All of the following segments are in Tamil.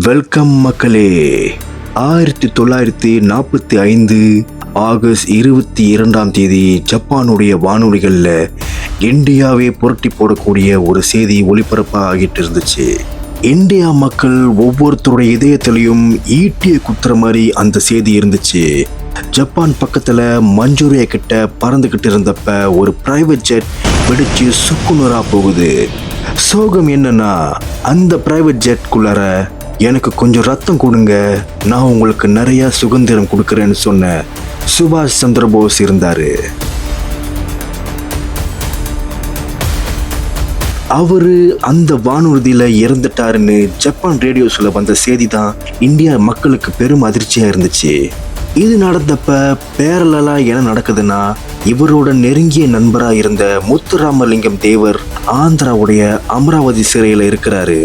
வெல்கம் மக்களே. 1945 ஆகஸ்ட் 22 ஜப்பானுடைய வானொலிகளில் இந்தியாவே புரட்டி போடக்கூடிய ஒரு செய்தி ஒளிபரப்பாக ஆகிட்டு இருந்துச்சு. இந்தியா மக்கள் ஒவ்வொருத்தருடைய இதயத்திலையும் ஈட்டியை குத்துற மாதிரி அந்த செய்தி இருந்துச்சு. ஜப்பான் பக்கத்துல மஞ்சூரியா கிட்ட பறந்துகிட்டு இருந்தப்ப ஒரு பிரைவேட் ஜெட் வெடிச்சு சுக்குநூறா போகுது. சோகம் என்னன்னா, அந்த பிரைவேட் ஜெட்குள்ளார எனக்கு கொஞ்சம் ரத்தம் கொடுங்க, நான் உங்களுக்கு நிறைய சுதந்திரம் கொடுக்கறேன்னு சொன்ன சுபாஷ் சந்திர போஸ் இருந்தாரு. அவரு அந்த வானூர்தியில இறந்துட்டாருன்னு ஜப்பான் ரேடியோஸ்ல வந்த செய்தி தான் இந்தியா மக்களுக்கு பெரும் அதிர்ச்சியா இருந்துச்சு. இது நடந்தப்ப பேரலா என்ன நடக்குதுன்னா, இவரோட நெருங்கிய நண்பரா இருந்த முத்துராமலிங்கம் தேவர் ஆந்திராவுடைய அமராவதி சிறையில இருக்கிறாரு.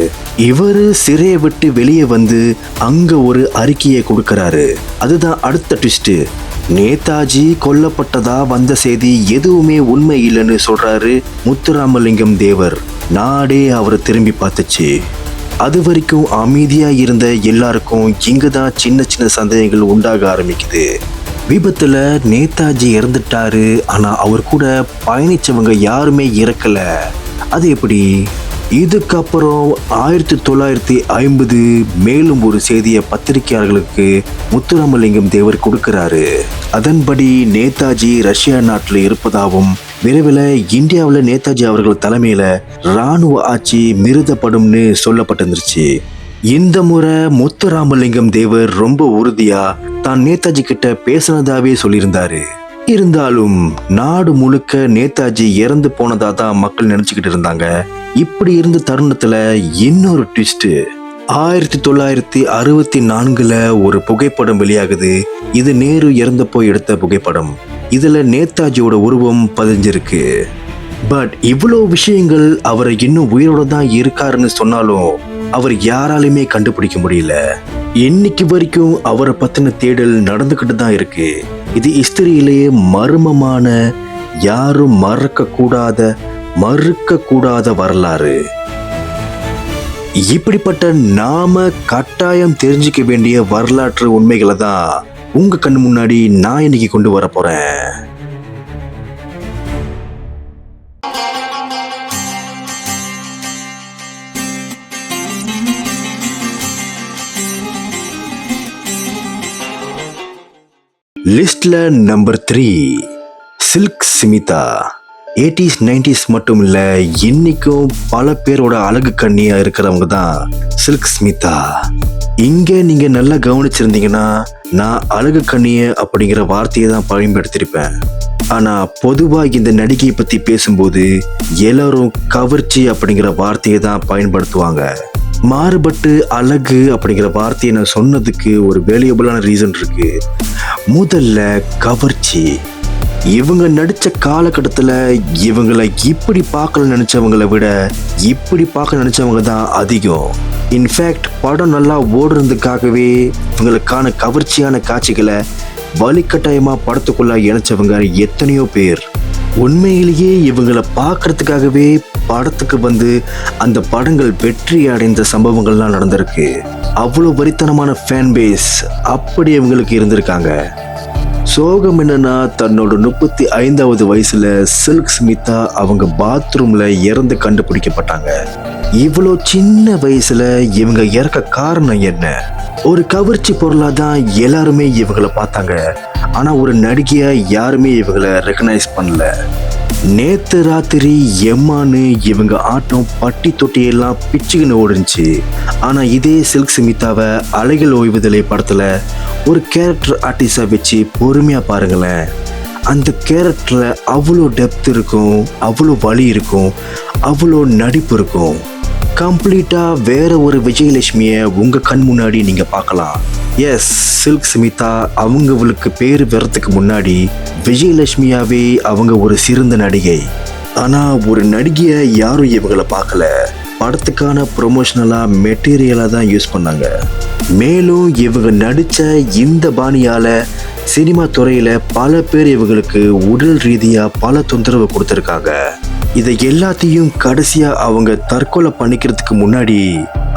இவரு சிறையை விட்டு வெளியே வந்து அங்க ஒரு அறிக்கையை கொடுக்கறாரு. அதுதான் அடுத்த ட்விஸ்ட். நேதாஜி கொல்லப்பட்டதா வந்த செய்தி எதுவுமே உண்மை இல்லைன்னு சொல்றாரு முத்துராமலிங்கம் தேவர். நாடே அவரை திரும்பி பார்த்துச்சு. அது வரைக்கும் அமைதியா இருந்த எல்லாருக்கும் இங்கதான் சின்ன சின்ன சந்தேகங்கள் உண்டாக ஆரம்பிக்குது. விபத்துல நேதாஜி இறந்துட்டாரு, ஆனா அவர் கூட பயணிச்சவங்க யாருமே இறக்கல. அது எப்படி? இதுக்கப்புறம் 1950 மேலும் ஒரு செய்தியை பத்திரிகையாளர்களுக்கு முத்துராமலிங்கம் தேவர் கொடுக்கிறாரு. அதன்படி நேதாஜி ரஷ்யா நாட்டில் இருப்பதாகவும் விரைவில் இந்தியாவில் நேதாஜி அவர்கள் தலைமையில இராணுவ ஆட்சி நிறுத்தப்படும்னு சொல்லப்பட்டிருந்துச்சு. இந்த முறை முத்துராமலிங்கம் தேவர் ரொம்ப உறுதியா தான் நேதாஜி கிட்ட பேசினதாவே சொல்லியிருந்தாரு. இருந்தாலும் நாடு முழுக்க நேதாஜி இறந்து போனதா தான் மக்கள் நினைச்சுக்கிட்டு இருந்தாங்க. இப்படி இருந்த தருணத்துல இன்னொரு ட்விஸ்ட். 1964 ஒரு புகைப்படம் வெளியாகுது. இது நேரு இறந்தப்போ எடுத்த புகைப்படம். இதுல நேதாஜியோட உருவம் பதிஞ்சிருக்கு. பட் இவ்வளோ விஷயங்கள் அவரை இன்னும் உயிரோட தான் இருக்காருன்னு சொன்னாலும் அவர் யாராலுமே கண்டுபிடிக்க முடியல. இன்னைக்கு வரைக்கும் அவரை பத்தின தேடல் நடந்துகிட்டு தான் இருக்கு. இது ஹிஸ்டரியிலேயே மர்மமான, யாரும் மறுக்க கூடாத வரலாறு. இப்படிப்பட்ட நாம கட்டாயம் தெரிஞ்சுக்க வேண்டிய வரலாற்று உண்மைகளை தான் உங்க கண்ணு முன்னாடி நான் இன்னைக்கு கொண்டு வர போறேன். லிஸ்ட்ல number 3, silk Smitha. 80s 90s மட்டும் இல்ல, இன்னைக்கும் பல பேரோட அழகு கண்ணியா இருக்கிறவங்க தான் சில்க் ஸ்மிதா. இங்க நீங்க நல்லா கவனிச்சிருந்தீங்கன்னா, நான் அழகு கண்ணிய அப்படிங்கிற வார்த்தையை தான் பயன்படுத்திருப்பேன். ஆனா பொதுவா இந்த நடிகையை பத்தி பேசும்போது எல்லாரும் கவர்ச்சி அப்படிங்கிற வார்த்தையை தான் பயன்படுத்துவாங்க. மாறுபட்டு அழகு அப்படிங்கிற வார்த்தையை நான் சொன்னதுக்கு ஒரு வேல்யூபிளான ரீசன் இருக்கு. முதல்ல கவர்ச்சி. இவங்க நடிச்ச காலகட்டத்தில் இவங்களை இப்படி பார்க்க நினைச்சவங்களை விட இப்படி பார்க்க நினைச்சவங்க தான் அதிகம். இன்ஃபேக்ட் படம் நல்லா ஓடுறதுக்காகவே இவங்களுக்கான கவர்ச்சியான காட்சிகளை வலிக்கட்டாயமா படத்துக்குள்ள இணைச்சவங்க எத்தனையோ பேர். உண்மையிலேயே இவங்களை பார்க்கறதுக்காகவே படத்துக்கு வந்து அந்த படங்கள் வெற்றி அடைந்த சம்பவங்கள்லாம் நடந்திருக்கு. அவ்வளோ வரித்தனமான ஃபேன் பேஸ் அப்படி இவங்களுக்கு இருந்திருக்காங்க. சோகம் என்னன்னா, தன்னோட 35வது வயசுல சில்க் ஸ்மிதா அவங்க பாத்ரூம்ல இறந்து கண்டுபிடிக்கப்பட்டாங்க. இவ்வளோ சின்ன வயசுல இவங்க இறக்க காரணம் என்ன? ஒரு கவர்ச்சி பொருளா தான் எல்லாருமே இவங்களை பார்த்தாங்க. ஆனா ஒரு நடிகையா யாருமே இவங்களை ரெகனைஸ் பண்ணல. நேத்து ராத்திரி எம்மான்னு இவங்க ஆட்டம் பட்டி தொட்டியெல்லாம் பிச்சுக்குன்னு ஓடுச்சு. ஆனா இதே சில்க் ஸ்மிதாவை அலைகள் ஓய்வுதலை படத்துல ஒரு கேரக்டர் ஆர்டிஸ்டா வச்சு பொறுமையா பாருங்களேன். அந்த கேரக்டர்ல அவ்வளோ டெப்த் இருக்கும், அவ்வளோ வலி இருக்கும், அவ்வளோ நடிப்பு இருக்கும். கம்ப்ளீட்டா வேற ஒரு விஜயலட்சுமிய உங்க கண் முன்னாடி நீங்க பார்க்கலாம். எஸ், சில்க் ஸ்மிதா அவங்களுக்கு பேரு வர்றதுக்கு முன்னாடி விஜயலட்சுமியாவே அவங்க ஒரு சிறந்த நடிகை. ஆனா ஒரு நடிகைய யாரும் இவங்களை பார்க்கல. படத்துக்கான ப்ரொமோஷனலா மெட்டீரியலா தான் யூஸ் பண்ணாங்க. மேலும் இவங்க நடிச்ச இந்த பாணியால சினிமா துறையில பல பேர் இவங்களுக்கு உடல் ரீதியா பல தொந்தரவு கொடுத்திருக்காங்க. இதை எல்லாத்தையும் கடைசியா அவங்க தற்கொலை பண்ணிக்கிறதுக்கு முன்னாடி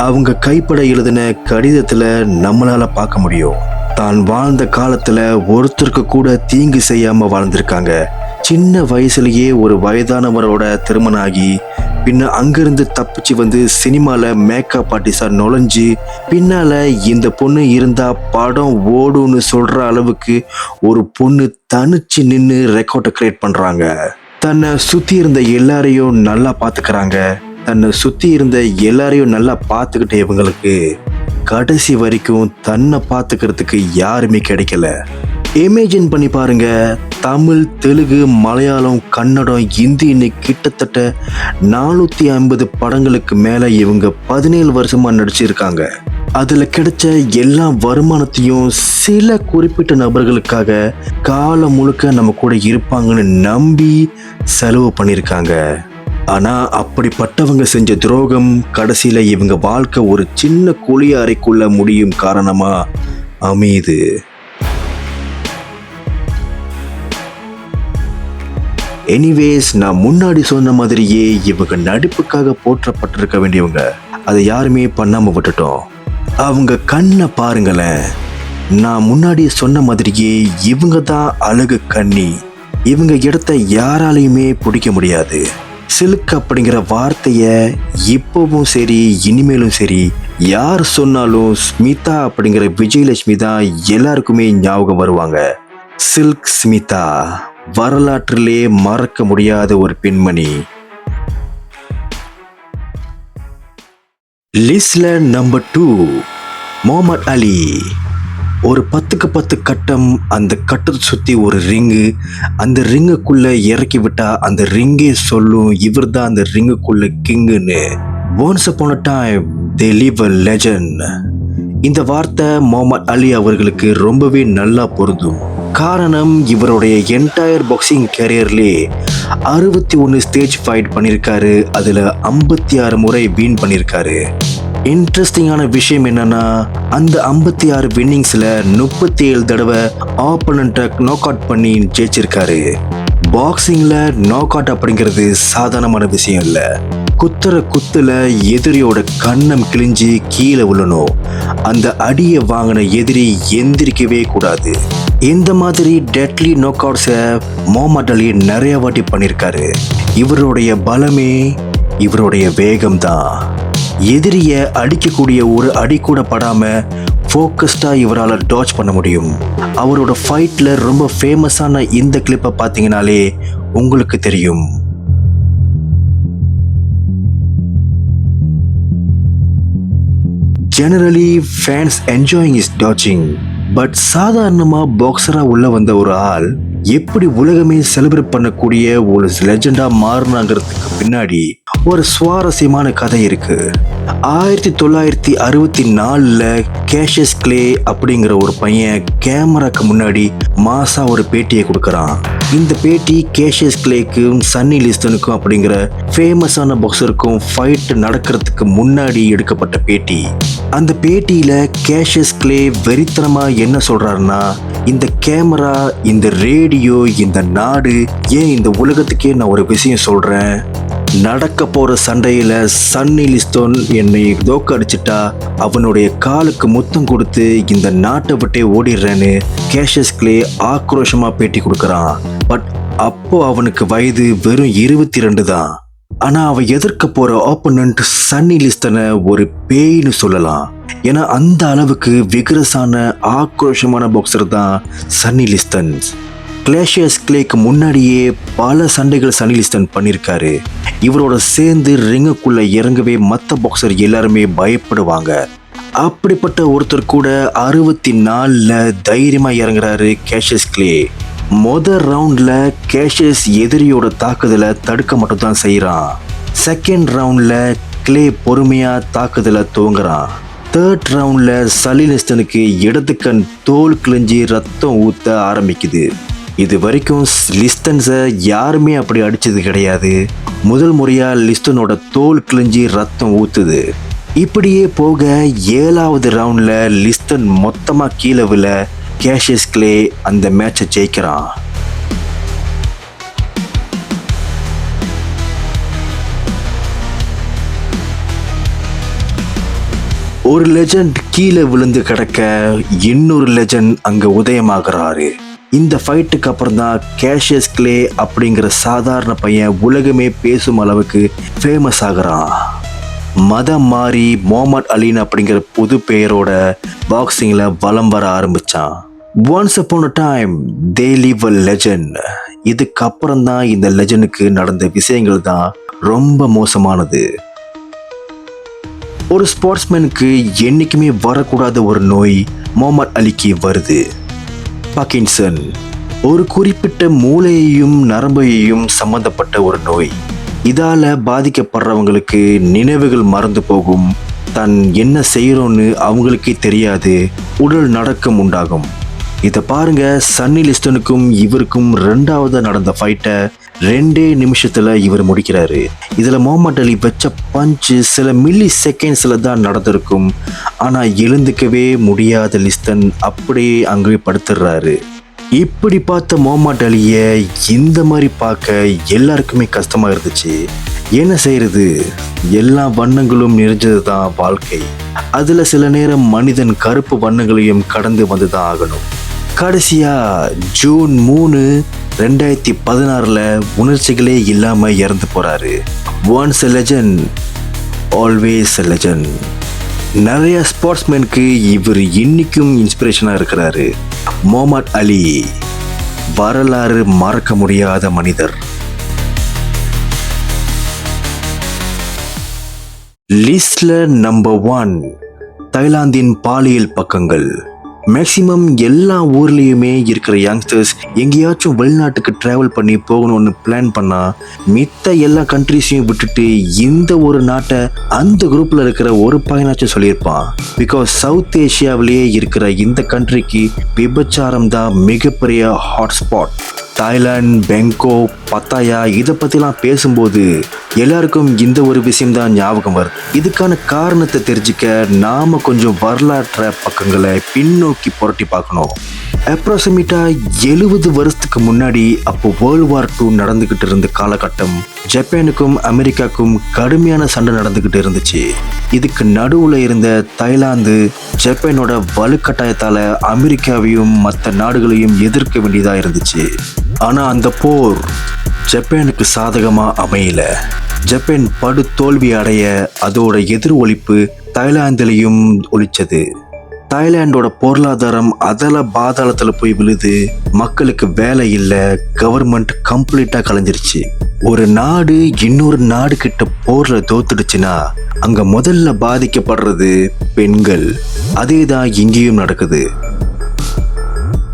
அவங்க கைப்பட எழுதின கடிதத்துல நம்மளால பார்க்க முடியும். தான் வாழ்ந்த காலத்துல ஒருத்தருக்கு கூட தீங்கு செய்யாம வாழ்ந்திருக்காங்க. சின்ன வயசுலயே ஒரு வயதானவரோட திருமணம் ஆகி பின்ன அங்கிருந்து தப்பிச்சு வந்து சினிமால மேக்கப் ஆர்டிஸ்டா நுழைஞ்சு பின்னால இந்த பொண்ணு இருந்தா படம் ஓடுன்னு சொல்ற அளவுக்கு ஒரு பொண்ணு தனிச்சு நின்று ரெக்கார்டை கிரியேட் பண்றாங்க. தன்னை சுத்தி இருந்த எல்லாரையும் நல்லா பாத்துக்கிறாங்க. தன்னை சுத்தி இருந்த எல்லாரையும் நல்லா பாத்துக்கிட்ட இவங்களுக்கு கடைசி வரைக்கும் தன்னை பாத்துக்கிறதுக்கு யாருமே கிடைக்கல. இமேஜின் பண்ணி பாருங்க, தமிழ், தெலுங்கு, மலையாளம், கன்னடம், ஹிந்தின்னு கிட்டத்தட்ட 450 படங்களுக்கு மேல இவங்க 17 வருஷமா நடிச்சிருக்காங்க. அதுல கிடைச்ச எல்லா வருமானத்தையும் சில குறிப்பிட்ட நபர்களுக்காக காலம் முழுக்க நம்ம கூட இருப்பாங்கன்னு நம்பி செலவு பண்ணிருக்காங்க. ஆனா அப்படிப்பட்டவங்க செஞ்ச துரோகம் கடைசியில இவங்க வாழ்க்கை ஒரு சின்ன குழி அறைக்குள்ள முடியும் காரணமா அமையுது. எனிவேஸ், நான் முன்னாடி சொன்ன மாதிரியே இவங்க நடிப்புக்காக போற்றப்பட்டிருக்க வேண்டியவங்க அதை யாருமே பண்ணாம விட்டுட்டோம். அவங்க கண்ணை பாருங்களேன். நான் முன்னாடி சொன்ன மாதிரியே இவங்க தான் அழகு கண்ணி. இவங்க இடத்த யாராலையுமே பிடிக்க முடியாது. சில்க் அப்படிங்கிற வார்த்தைய இப்பவும் சரி இனிமேலும் சரி யார் சொன்னாலும் ஸ்மிதா அப்படிங்கிற விஜயலட்சுமி தான் எல்லாருக்குமே ஞாபகம் வருவாங்க. சில்க் ஸ்மிதா வரலாற்றிலே மறக்க முடியாத ஒரு பெண்மணி. லிஸ்ட்ல நம்பர் 2, முகமது அலி. ஒரு 10க்கு 10 கட்டம், அந்த கட்டத்தை சுத்தி ஒரு ரிங்கு, அந்த ரிங்குக்குள்ள இறக்கி விட்டா அந்த ரிங்கே சொல்லும் இவர் தான் அந்த ரிங்குக்குள்ள கிங்குன்னு. Once upon a time they live a legend. இந்த வார்த்தை முகமது அலி அவர்களுக்கு ரொம்பவே நல்லா பொருந்தும். காரணம், இவருடைய என்டையர் பாக்ஸிங் கேரியர்லே 61 ஸ்டேஜ் ஃபைட் பண்ணியிருக்காரு. அதுல 56 முறை வின் பண்ணியிருக்காரு. இன்ட்ரெஸ்டிங்கான விஷயம் என்னன்னா, அந்த 56 வின்னிங்ஸ்ல 37 தடவை ஆப்போனண்ட்டை நாக் அவுட் பண்ணி ஜெயிச்சிருக்காரு. பாக்ஸிங்ல நாக் அவுட் அப்படிங்கிறது சாதாரணமான விஷயம் இல்ல. குத்துற குத்துல எதிரியோட கண்ணம் கிழிஞ்சு கீழே விழணும். அந்த அடியை வாங்கின எதிரி எந்திரிக்கவே கூடாது. இந்த மாதிரி டெட்லி நாக் அவுட்ஸை முகமது அலி நிறைய வாட்டி பண்ணியிருக்காரு. இவருடைய பலமே இவருடைய வேகம் தான். எதிரிய அடிக்கக்கூடிய ஒரு அடி கூட படாம ஃபோக்கஸ்டா இவரால் டாச் பண்ண முடியும். அவரோட ஃபைட்ல ரொம்ப ஃபேமஸான இந்த கிளிப்பை பார்த்தீங்கனாலே உங்களுக்கு தெரியும். Generally fans enjoying is touching. But சாதாரணமா பாக்ஸரா உள்ள வந்த ஒரு ஆள் எப்படி உலகமே செலிப்ரேட் பண்ணக்கூடிய ஒரு லெஜெண்டா மாறினாங்கிறதுக்கு பின்னாடி ஒரு சுவாரஸ்யமான கதை இருக்கு. 1964 கேஷியஸ் கிளே அப்படிங்கிற ஒரு பையன் கேமராக்கு முன்னாடி மாசா ஒரு பேட்டியை கொடுக்கறான். இந்த பேட்டி கேஷியஸ் கிளேக்கும் சன்னி லிஸ்டனுக்கும் அப்படிங்கிற ஃபேமஸான பாக்ஸருக்கும் ஃபைட் நடக்கிறதுக்கு முன்னாடி எடுக்கப்பட்ட பேட்டி. அந்த பேட்டியில கேஷியஸ் கிளே வெறித்தனமா என்ன சொல்றாருன்னா, இந்த கேமரா, இந்த ரேடியோ, இந்த நாடு, ஏன் இந்த உலகத்துக்கே நான் ஒரு விஷயம் சொல்றேன். நடக்க போற சண்டையில சன்னி லிஸ்டோன் என்னை தோக்கடிச்சிட்டா அவனுடைய காலுக்கு முத்தம் கொடுத்து இந்த நாட்டை விட்டே ஓடிடுறேன்னு கேஷியஸ் கிளே ஆக்ரோஷமா பேட்டி கொடுக்கறான். பட் அப்போ அவனுக்கு வயது வெறும் 22 தான். ஆனா அவன் எதிர்க்க போற ஆப்போனன்ட் சன்னி லிஸ்டனை ஒரு பேய்னு சொல்லலாம். ஏன்னா அந்த அளவுக்கு விகரசான ஆக்ரோஷமான பாக்ஸர் தான் சன்னி லிஸ்டன். கேஷியஸ் கிளேக்கு முன்னாடியே பல சண்டைகள் சன்னி லிஸ்டன் பண்ணியிருக்காரு. இவரோட சேர்ந்து ரிங்குக்குள்ள இறங்கவே மற்ற பாக்ஸர் எல்லாருமே பயப்படுவாங்க. அப்படிப்பட்ட ஒருத்தர் கூட 64 தைரியமா இறங்குறாரு கேஷியஸ் கிளே. முதல் ரவுண்ட்ல கேஷியஸ் எதிரியோட தாக்குதலை தடுக்க மட்டும் தான் செய்யறான். செகண்ட் ரவுண்ட்ல கிளே பொறுமையா தாக்குதலை துவங்குறான். தேர்ட் ரவுண்ட்ல சன்னி லிஸ்டனுக்கு இடது கண் தோல் கிழிஞ்சி ரத்தம் ஊத்த ஆரம்பிக்குது. இது வரைக்கும் லிஸ்டன்ஸை யாருமே அப்படி அடிச்சது கிடையாது. முதல் முறையா லிஸ்டனோட தோல் கிழிஞ்சி ரத்தம் ஊத்துது. இப்படியே போக 7வது ரவுண்ட்ல லிஸ்டன் மொத்தமா கீழே விழ கேஷியஸ் கிளே அந்த மேட்சை ஜெயிக்கிறான். ஒரு லெஜண்ட் கீழே விழுந்து கிடக்க இன்னொரு லெஜண்ட் அங்க உதயமாகிறாரு. இந்த ஃபைட்டுக்கு அப்புறம் தான் கேஷியஸ் கிளே அப்படிங்கிற சாதாரண பையன் உலகமே பேசும் அளவுக்கு ஃபேமஸ் ஆகிறான். மதம் மாறி முகமது அலின் அப்படிங்கிற புது பெயரோட பாக்ஸிங்ல வலம் வர ஆரம்பிச்சான். Once upon a time they live a legend. இதுக்கப்புறம் தான் இந்த லெஜனுக்கு நடந்த விஷயங்கள் தான் ரொம்ப மோசமானது. ஒரு ஸ்போர்ட்ஸ்மேனுக்கு என்னைக்குமே வரக்கூடாத ஒரு நோய் முகமது அலிக்கு வருது. பார்க்கின்சன், ஒரு குறிப்பிட்ட மூளையையும் நரம்பையும் சம்பந்தப்பட்ட ஒரு நோய். இதால பாதிக்கப்படுறவங்களுக்கு நினைவுகள் மறந்து போகும், தான் என்ன செய்யறோன்னு அவங்களுக்கே தெரியாது, உடல் நடுக்கம் உண்டாகும். இதை பாருங்க, சன்னி லிஸ்டனுக்கும் இவருக்கும் 2வது நடந்த ஃபைட்டை 2 நிமிஷத்துல இவர் முடிக்கிறாரு. இதுல முகமது அலி வச்ச பஞ்சு சில மில்லி செகண்ட்ஸ்ல தான் நடந்திருக்கும். ஆனா எழுந்துக்கவே முடியாத லிஸ்டன் அப்படியே அங்கே படுத்துடுறாரு. இப்படி பார்த்த முகமது அலிய இந்த மாதிரி பார்க்க எல்லாருக்குமே கஷ்டமா இருந்துச்சு. என்ன செய்யறது, எல்லா வண்ணங்களும் நிறைஞ்சதுதான் வாழ்க்கை. அதுல சில நேரம் மனிதன் கருப்பு வண்ணங்களையும் கடந்து வந்துதான் ஆகணும். கடைசியா ஜூன் 3, 2016 உணர்ச்சிகளே இல்லாம இறந்து போறாரு. Once a legend, always a legend. நிறைய ஸ்போர்ட்ஸ்மேனுக்கு இவர் இன்னைக்கும் இன்ஸ்பிரேஷனா இருக்கிறாரு. முகமது அலி வரலாறு மறக்க முடியாத மனிதர். லிஸ்ட்ல நம்பர் 1, தாய்லாந்தின் பாலியல் பக்கங்கள். மேக்சிமம் எல்லா ஊர்லேயுமே இருக்கிற யங்ஸ்டர்ஸ் எங்கேயாச்சும் வெளிநாட்டுக்கு ட்ராவல் பண்ணி போகணும்னு பிளான் பண்ணா மித்த எல்லா கண்ட்ரிஸையும் விட்டுட்டு இந்த ஒரு நாட்டை அந்த குரூப்ல இருக்கிற ஒரு பையனாச்சும் சொல்லியிருப்பான். பிகாஸ் சவுத் ஏஷியாவிலேயே இருக்கிற இந்த கண்ட்ரிக்கு விபச்சாரம் தான் மிகப்பெரிய ஹாட்ஸ்பாட். தாய்லாந்து, பேங்காக், பத்தாயா இதை பற்றிலாம் பேசும்போது எல்லாருக்கும் இந்த ஒரு விஷயம்தான் ஞாபகம் வருது. இதுக்கான காரணத்தை தெரிஞ்சுக்க நாம கொஞ்சம் வரலாற்று பக்கங்களை பின்னோக்கி புரட்டி பார்க்கணும். அப்ராக்சிமேட்டா 70 வருஷத்துக்கு முன்னாடி அப்போ வேர்ல்டு வார் 2 நடந்துகிட்டு இருந்த காலகட்டம். ஜப்பானுக்கும் அமெரிக்காவுக்கும் கடுமையான சண்டை நடந்துகிட்டு இருந்துச்சு. இதுக்கு நடுவுல இருந்த தாய்லாந்து ஜப்பானோட வலுக்கட்டாயத்தால அமெரிக்காவையும் மற்ற நாடுகளையும் எதிர்க்க வேண்டியதா இருந்துச்சு. ஆனா அந்த போர் ஜப்பானுக்கு சாதகமா அமையல. ஜப்பான் படு தோல்வி அடைய அதோட எதிர் ஒலிப்பு தாய்லாந்திலையும் ஒலிச்சது. தாய்லாண்டோட பொருளாதாரம் அதல பாதாளத்துல போய் விழுது. மக்களுக்கு வேலை இல்லை, கவர்மெண்ட் கம்ப்ளீட்டா கலைஞ்சிருச்சு. ஒரு நாடு இன்னொரு நாடு கிட்ட போர்ல தோத்துடுச்சுன்னா அங்க முதல்ல பாதிக்கப்படுறது பெண்கள். அதேதான் இங்கேயும் நடக்குது.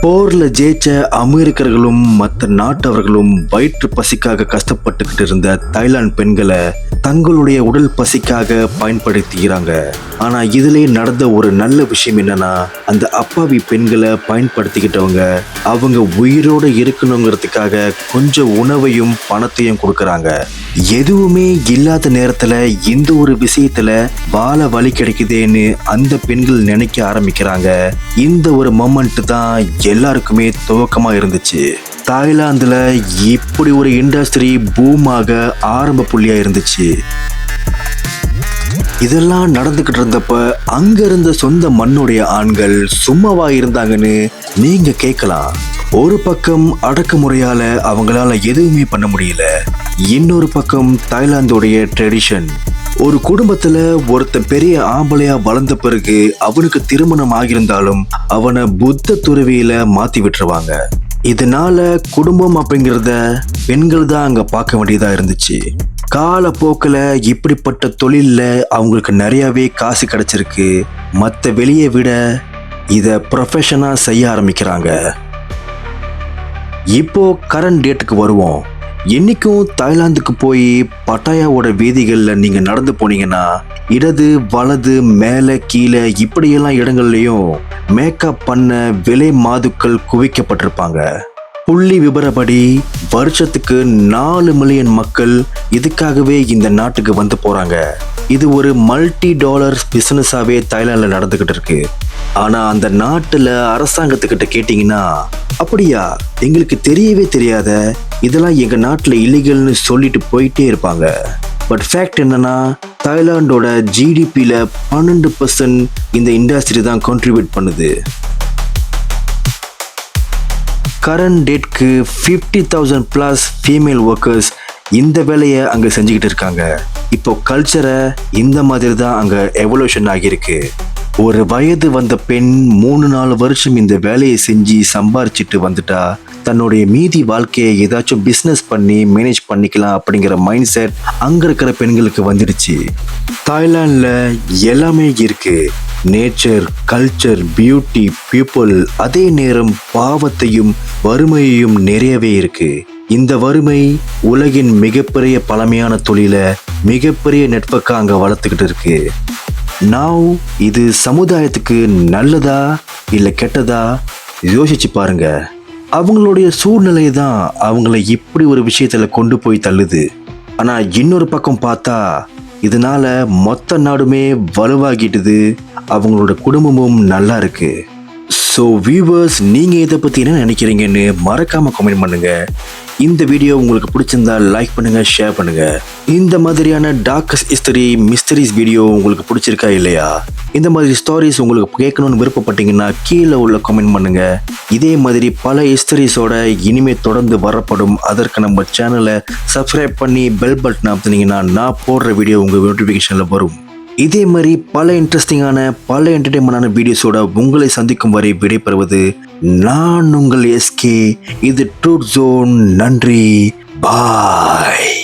போர்ல ஜெயிச்ச அமெரிக்கர்களும் மற்ற நாட்டவர்களும் வயிற்று பசிக்காக கஷ்டப்பட்டுக்கிட்டு இருந்த தாய்லாந்து பெண்களை தங்களுடைய உடல் பசிக்காக பயன்படுத்திக்கிறாங்க. ஆனா இதுலயே நடந்த ஒரு நல்ல விஷயம் என்னன்னா, அந்த அப்பாவி பெண்களை பயன்படுத்திக்கிட்டவங்க அவங்க உயிரோட இருக்கணுங்கிறதுக்காக கொஞ்சம் உணவையும் பணத்தையும் கொடுக்கறாங்க. எதுவுமே இல்லாத நேரத்துல இந்த ஒரு விஷயத்துல வாழ வழி கிடைக்குதேன்னு அந்த பெண்கள் நினைக்க ஆரம்பிக்கிறாங்க. இந்த ஒரு மொமெண்ட் தான் எல்லாருக்குமே துவக்கமா இருந்துச்சு. தாய்லாந்துல இப்படி ஒரு இண்டஸ்ட்ரி பூமாக ஆரம்ப புள்ளியா இருந்துச்சு. இதெல்லாம் நடந்துகிட்டு இருந்தப்ப அங்க இருந்த சொந்த மண்ணுடைய ஆண்கள் சும்மாவா இருந்தாங்கன்னு நீங்க கேட்கலாம். ஒரு பக்கம் அடக்குமுறையால அவங்களால எதுவுமே பண்ண முடியல. இன்னொரு பக்கம் தாய்லாந்துடைய ட்ரெடிஷன். ஒரு குடும்பத்துல ஒருத்தன் பெரிய ஆம்பளையா வளர்ந்த பிறகு அவனுக்கு திருமணம் ஆகியிருந்தாலும் அவனை புத்த துறவியில மாத்தி விட்டுருவாங்க. இதனால குடும்பம் அப்படிங்கிறத பெண்கள் தான் அங்க பார்க்க வேண்டியதா இருந்துச்சு. காலப்போக்கில் இப்படிப்பட்ட தொழில்ல அவங்களுக்கு நிறையவே காசு கிடைச்சிருக்கு. மற்ற வெளியே விட இதை ப்ரொஃபஷனா செய்ய ஆரம்பிக்கிறாங்க. இப்போ கரண்ட் டேட்டுக்கு வருவோம். என்னைக்கும் தாய்லாந்துக்கு போய் பட்டாயாவோட வீதிகள்ல நீங்க நடந்து போனீங்கன்னா இடது வலது மேலே கீழே இப்படியெல்லாம் இடங்கள்லையும் மேக்கப் பண்ண விலை மாதுக்கள் குவிக்கப்பட்டிருப்பாங்க. புள்ளி விபரப்படி வருஷத்துக்கு 4 மில்லியன் மக்கள் இதுக்காகவே இந்த நாட்டுக்கு வந்து போறாங்க. இது ஒரு மல்டி டாலர் பிசினஸாவே தாய்லாந்துல நடந்துகிட்டு இருக்கு. ஆனா அந்த நாட்டுல அரசாங்கத்துக்கிட்ட கேட்டீங்கன்னா, அப்படியா, எங்களுக்கு தெரியவே தெரியாத, இதெல்லாம் எங்க நாட்டுல இல்லீகல்னு சொல்லிட்டு போயிட்டே இருப்பாங்க. பட் ஃபேக்ட் என்னன்னா தாய்லாண்டோட ஜிடிபியில் 12% இந்த இண்டஸ்ட்ரி தான் கான்ட்ரிபியூட் பண்ணுது. கரண்ட் டேட்க்கு 50,000 ப்ளஸ் ஃபீமேல் ஒர்க்கர்ஸ் இந்த வேலையை அங்கே செஞ்சுக்கிட்டு இருக்காங்க. இப்போ கல்ச்சரை இந்த மாதிரி தான் அங்கே எவல்யூஷன் ஆகியிருக்கு. ஒரு வயது வந்த பெண் 3-4 வருஷம் இந்த வேலையை செஞ்சு சம்பாரிச்சிட்டு வந்துட்டா தன்னுடைய மீதி வாழ்க்கையை ஏதாச்சும் பிஸ்னஸ் பண்ணி மேனேஜ் பண்ணிக்கலாம் அப்படிங்கிற மைண்ட் செட் அங்கே இருக்கிற பெண்களுக்கு வந்துடுச்சு. தாய்லாண்டில் எல்லாமே இருக்கு. நேச்சர், கல்ச்சர், பியூட்டி, பீப்புள், அதே நேரம் பாவத்தையும் வறுமையையும் நிறையவே இருக்கு. இந்த வறுமை உலகின் மிகப்பெரிய பழமையான தொழிலை மிகப்பெரிய நெட்வொர்க்கை அங்கே வளர்த்துக்கிட்டு இருக்கு. நாவ் இது சமுதாயத்துக்கு நல்லதா இல்லை கெட்டதா யோசிச்சு பாருங்க. அவங்களுடைய சூழ்நிலை தான் அவங்கள இப்படி ஒரு விஷயத்தில் கொண்டு போய் தள்ளுது. ஆனால் இன்னொரு பக்கம் பார்த்தா இதனால மொத்த நாடுமே வலுவாகிட்டுது, அவங்களோட குடும்பமும் நல்லா இருக்கு. ஸோ வியூவர்ஸ், நீங்கள் இதை பற்றி என்ன நினைக்கிறீங்கன்னு மறக்காமல் கமெண்ட் பண்ணுங்க. இந்த வீடியோ உங்களுக்கு பிடிச்சிருந்தா லைக் பண்ணுங்க, ஷேர் பண்ணுங்க. இந்த மாதிரியான டார்க்கஸ்ட் ஹிஸ்டரி மிஸ்டரிஸ் வீடியோ உங்களுக்கு பிடிச்சிருக்கா இல்லையா? இந்த மாதிரி ஸ்டோரிஸ் உங்களுக்கு கேட்கணும்னு விருப்பப்பட்டீங்கன்னா கீழே உள்ள கமெண்ட் பண்ணுங்க. இதே மாதிரி பல ஹிஸ்டரிஸோட இனிமே தொடர்ந்து வரப்படும். அதற்கு நம்ம சேனலை சப்ஸ்கிரைப் பண்ணி பெல் பட்டன் அமுத்துனீங்கன்னா நான் போடுற வீடியோ உங்கள் நோட்டிஃபிகேஷனில் வரும். இதே மாதிரி பல இன்ட்ரெஸ்டிங்கான பல என்டர்டைன்மெண்டான வீடியோஸோட உங்களை சந்திக்கும் வரை விடைபெறுவது நான் உங்கள் SK. இது ட்ரூத் ஜோன். நன்றி, பாய்.